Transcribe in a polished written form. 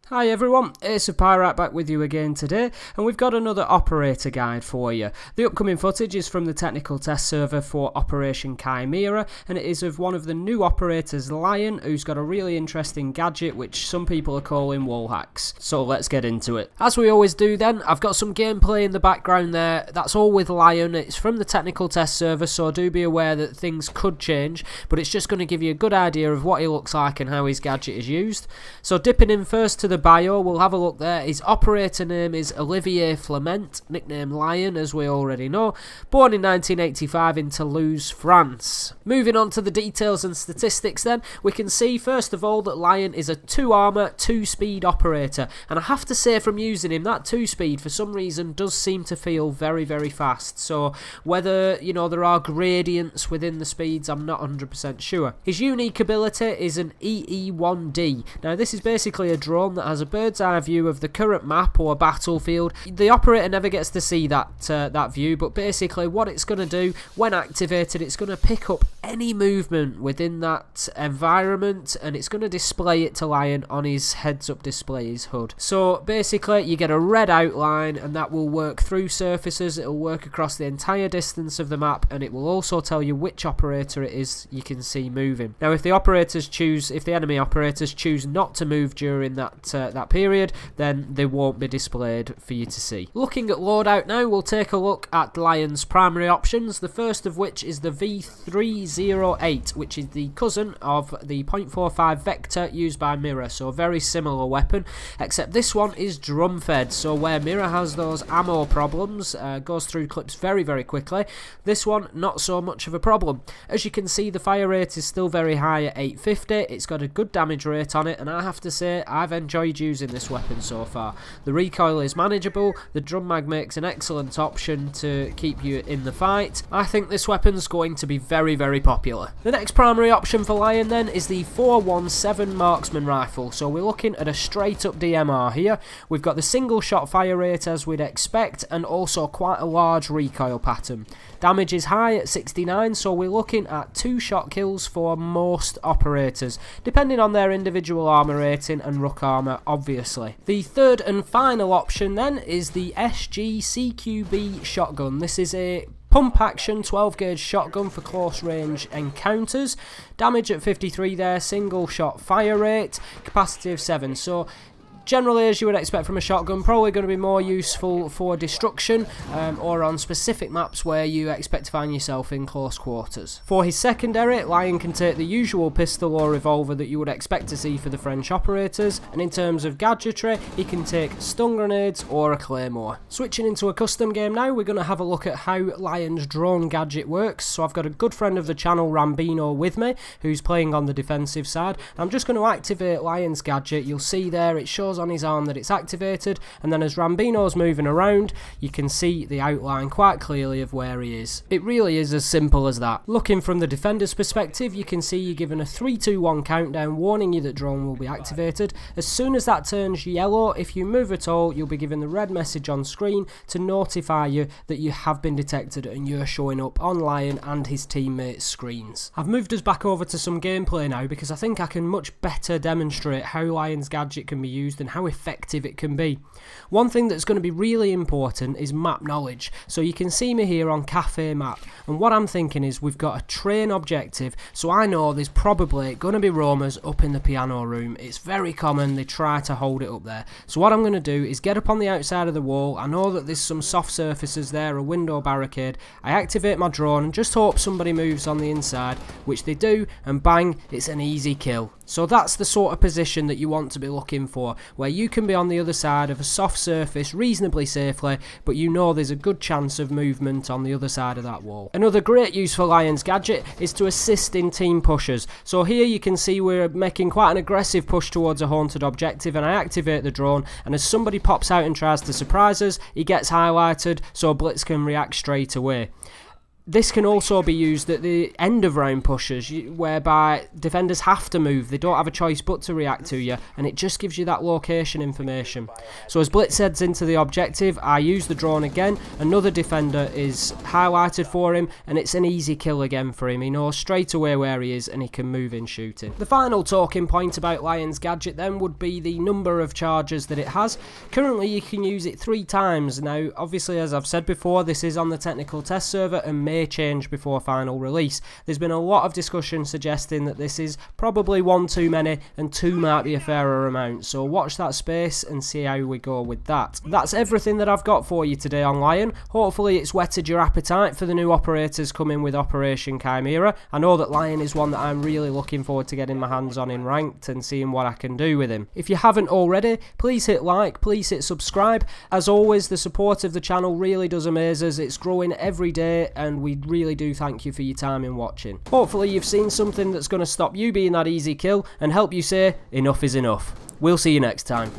Hi everyone, Ace of Pirate back with you again today, and we've got another operator guide for you. The upcoming footage is from the technical test server for Operation Chimera, and it is of one of the new operators, Lion, who's got a really interesting gadget which some people are calling wall hacks. So let's get into it. As we always do then, I've got some gameplay in the background there. That's all with Lion. It's from the technical test server, so do be aware that things could change, but it's just going to give you a good idea of what he looks like and how his gadget is used. So dipping in first to the bio, we'll have a look there. His operator name is Olivier Flement, nicknamed Lion as we already know, born in 1985 in Toulouse, France. Moving on to the details and statistics then, we can see first of all that Lion is a 2 armor, 2 speed operator, and I have to say from using him that 2 speed for some reason does seem to feel very fast, so whether there are gradients within the speeds I'm not 100% sure. His unique ability is an EE1D. Now this is basically a drone that has a bird's eye view of the current map or battlefield. The operator never gets to see that view, but basically what it's going to do when activated, it's going to pick up any movement within that environment and it's going to display it to Lion on his heads-up display, his HUD. So basically you get a red outline and that will work through surfaces, it will work across the entire distance of the map, and it will also tell you which operator it is you can see moving. Now if the enemy operators choose not to move during that period, then they won't be displayed for you to see. Looking at loadout now, we'll take a look at Lion's primary options, the first of which is the V308, which is the cousin of the .45 Vector used by Mirror, so a very similar weapon, except this one is drum fed, so where Mirror has those ammo problems, goes through clips very quickly, this one not so much of a problem. As you can see, the fire rate is still very high at 850, it's got a good damage rate on it, and I have to say I've enjoyed using this weapon so far. The recoil is manageable, the drum mag makes an excellent option to keep you in the fight. I think this weapon's going to be very popular. The next primary option for Lion then is the 417 Marksman Rifle, so we're looking at a straight up DMR here. We've got the single shot fire rate as we'd expect, and also quite a large recoil pattern. Damage is high at 69, so we're looking at 2 shot kills for most operators, depending on their individual armor rating and ruck armor, obviously. The third and final option then is the SG CQB shotgun. This is a pump action 12 gauge shotgun for close range encounters. Damage at 53 there, single shot fire rate, capacity of 7. So generally, as you would expect from a shotgun, probably going to be more useful for destruction or on specific maps where you expect to find yourself in close quarters. For his secondary, Lion can take the usual pistol or revolver that you would expect to see for the French operators, and in terms of gadgetry, he can take stun grenades or a claymore. Switching into a custom game now, we're going to have a look at how Lion's drone gadget works. So I've got a good friend of the channel, Rambino, with me, who's playing on the defensive side. I'm just going to activate Lion's gadget. You'll see there it shows on his arm that it's activated, and then as Rambino's moving around you can see the outline quite clearly of where he is. It really is as simple as that. Looking from the defender's perspective, you can see you're given a 3, 2, 1 countdown warning you that drone will be activated. As soon as that turns yellow, if you move at all, you'll be given the red message on screen to notify you that you have been detected and you're showing up on Lion and his teammates' screens. I've moved us back over to some gameplay now because I think I can much better demonstrate how Lion's gadget can be used and how effective it can be. One thing that's going to be really important is map knowledge. So you can see me here on Cafe Map, and what I'm thinking is we've got a train objective, so I know there's probably going to be roamers up in the piano room. It's very common, they try to hold it up there. So what I'm going to do is get up on the outside of the wall. I know that there's some soft surfaces there, a window barricade. I activate my drone and just hope somebody moves on the inside, which they do, and bang, it's an easy kill. So that's the sort of position that you want to be looking for, where you can be on the other side of a soft surface reasonably safely, but you know there's a good chance of movement on the other side of that wall. Another great use for Lion's gadget is to assist in team pushes. So here you can see we're making quite an aggressive push towards a haunted objective, and I activate the drone, and as somebody pops out and tries to surprise us, he gets highlighted so Blitz can react straight away. This can also be used at the end of round pushes, whereby defenders have to move. They don't have a choice but to react to you, and it just gives you that location information. So as Blitz heads into the objective, I use the drone again. Another defender is highlighted for him, and it's an easy kill again for him. He knows straight away where he is, and he can move in shooting. The final talking point about Lion's gadget then would be the number of charges that it has. Currently you can use it 3 times. Now obviously, as I've said before, this is on the technical test server and may change before final release. There's been a lot of discussion suggesting that this is probably 1 too many and 2 might be a fairer amount, so watch that space and see how we go with that. That's everything that I've got for you today on Lion. Hopefully it's whetted your appetite for the new operators coming with Operation Chimera. I know that Lion is one that I'm really looking forward to getting my hands on in ranked and seeing what I can do with him. If you haven't already, please hit like, please hit subscribe. As always, the support of the channel really does amaze us. It's growing every day, and we really do thank you for your time in watching. Hopefully you've seen something that's going to stop you being that easy kill and help you say enough is enough. We'll see you next time.